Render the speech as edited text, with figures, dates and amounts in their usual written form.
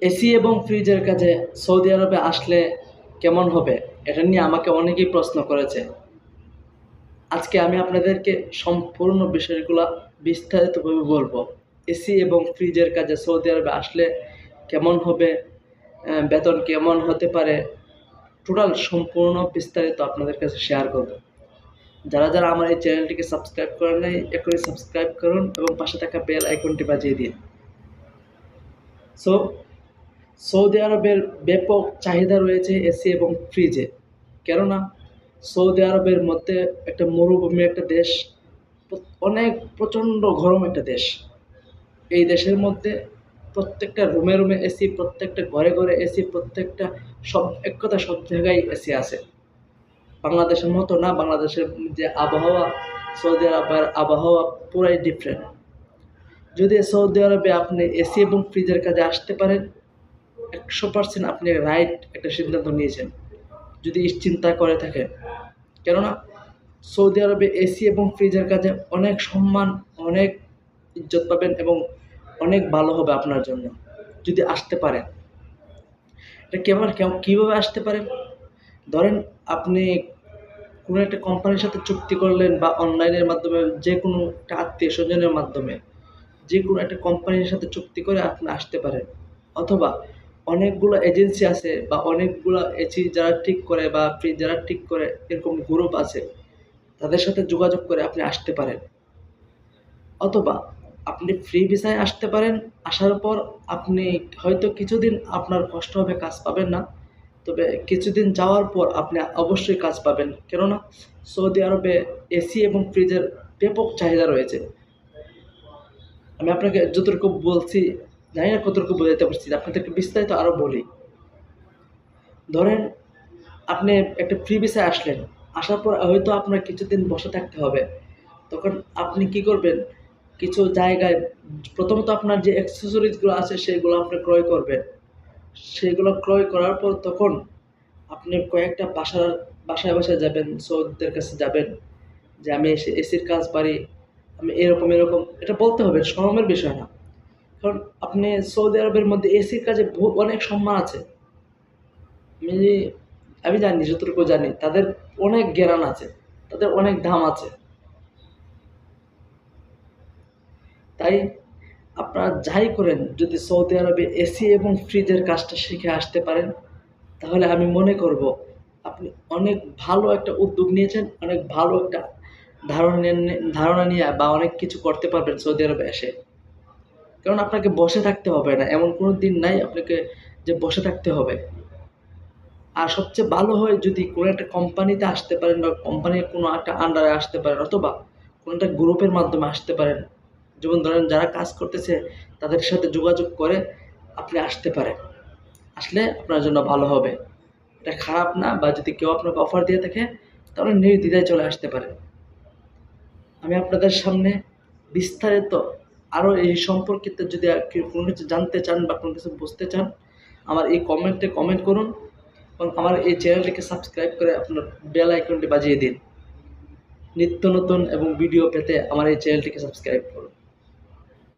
AC এবং ফ্রিজের কাজে সৌদি আরবে আসলে কেমন হবে, এটা নিয়ে আমাকে অনেকেই প্রশ্ন করেছে। আজকে আমি আপনাদেরকে সম্পূর্ণ বিষয়গুলো বিস্তারিতভাবে বলবো। এসি এবং ফ্রিজের কাজে সৌদি আরবে আসলে কেমন হবে, বেতন কেমন হতে পারে, টোটাল সম্পূর্ণ বিস্তারিত আপনাদের কাছে শেয়ার করব। যারা যারা আমার এই চ্যানেলটিকে সাবস্ক্রাইব করেন নাই, এখনই সাবস্ক্রাইব করুন এবং পাশে থাকা বেল আইকনটি বাজিয়ে দিন। সৌদি আরবের ব্যাপক চাহিদা রয়েছে এসি এবং ফ্রিজে। কেননা সৌদি আরবের মধ্যে একটা মরুভূমি একটা দেশ, অনেক প্রচণ্ড গরম একটা দেশ। এই দেশের মধ্যে প্রত্যেকটা রুমে রুমে এসি, প্রত্যেকটা ঘরে ঘরে এসি, প্রত্যেকটা সব এক কথা সব জায়গায় এসি আছে। বাংলাদেশের মতো না, বাংলাদেশের যে আবহাওয়া, সৌদি আরবের আবহাওয়া পুরাই ডিফারেন্ট। যদি সৌদি আরবে আপনি এসি এবং ফ্রিজের কাজে আসতে পারেন, 100% আপনি রাইট একটা সিদ্ধান্ত নিয়েছেন যদি চিন্তা করে থাকেন। কেননা সৌদি আরবে এসি এবং ফ্রিজের কাজে অনেক সম্মান, অনেক ইজ্জত পাবেন এবং অনেক ভালো হবে আপনার জন্য যদি আসতে পারেন। এটা কীভাবে আসতে পারেন? ধরেন আপনি কোনো একটা কোম্পানির সাথে চুক্তি করলেন বা অনলাইনের মাধ্যমে, যে কোনো একটা আত্মীয় স্বজনের মাধ্যমে যে কোনো একটা কোম্পানির সাথে চুক্তি করে আপনি আসতে পারেন। অথবা অনেকগুলো এজেন্সি আছে বা অনেকগুলো এসি যারা ঠিক করে বা ফ্রিজ যারা ঠিক করে, এরকম গ্রুপ আছে, তাদের সাথে যোগাযোগ করে আপনি আসতে পারেন। অথবা আপনি ফ্রি ভিসায় আসতে পারেন। আসার পর আপনি হয়তো কিছুদিন আপনার কষ্ট হবে, কাজ পাবেন না। তবে কিছুদিন যাওয়ার পর আপনি অবশ্যই কাজ পাবেন। কেননা সৌদি আরবে এসি এবং ফ্রিজের ব্যাপক চাহিদা রয়েছে। আমি আপনাকে যতটুকু বলছি, জানি না কতটুকু বোঝাতে পারছি, আপনাদেরকে বিস্তারিত আরও বলি। ধরেন আপনি একটা ফ্রি ভিসায় আসলেন, আসার পর হয়তো আপনার কিছুদিন বসে থাকতে হবে। তখন আপনি কি করবেন? কিছু জায়গায় প্রথমত আপনার যে অ্যাক্সেসরিজগুলো আছে সেগুলো আপনি ক্রয় করবেন। সেগুলো ক্রয় করার পর তখন আপনি কয়েকটা বাসায় বাসায় যাবেন, সৌদিদের কাছে যাবেন যে আমি এসির কাজ পারি, আমি এরকম এরকম। এটা বলতে হবে, শরমের বিষয় না। কারণ আপনি সৌদি আরবের মধ্যে এসির কাজে অনেক সম্মান আছে। আমি আমি জানি, যতটুকু জানি তাদের অনেক জ্ঞান আছে, তাদের অনেক দাম আছে। তাই আপনারা যাই করেন, যদি সৌদি আরবে এসি এবং ফ্রিজের কাজটা শিখে আসতে পারেন, তাহলে আমি মনে করব আপনি অনেক ভালো একটা উদ্যোগ নিয়েছেন, অনেক ভালো একটা ধারণা নিয়ে বা অনেক কিছু করতে পারবেন সৌদি আরবে এসে। কারণ আপনাকে বসে থাকতে হবে না, এমন কোনো দিন নাই আপনাকে যে বসে থাকতে হবে। আর সবচেয়ে ভালো হয় যদি কোনো একটা কোম্পানিতে আসতে পারেন বা কোম্পানির কোনো একটা আন্ডারে আসতে পারেন, অথবা কোনো একটা গ্রুপের মাধ্যমে আসতে পারেন। যেমন ধরেন যারা কাজ করতেছে তাদের সাথে যোগাযোগ করে আপনি আসতে পারেন। আসলে আপনার জন্য ভালো হবে। এটা খারাপ না, বা যদি কেউ আপনাকে অফার দিয়ে থাকে তাহলে নির্দ্বিধায় চলে আসতে পারেন। আমি আপনাদের সামনে বিস্তারিত আরও এই সম্পর্কিত যদি কোনো কিছু জানতে চান বা কোনো কিছু বুঝতে চান, আমার এই কমেন্টে কমেন্ট করুন এবং আমার এই চ্যানেলটিকে সাবস্ক্রাইব করে আপনার বেল আইকনটি বাজিয়ে দিন। নিত্য নতুন এবং ভিডিও পেতে আমার এই চ্যানেলটিকে সাবস্ক্রাইব করুন।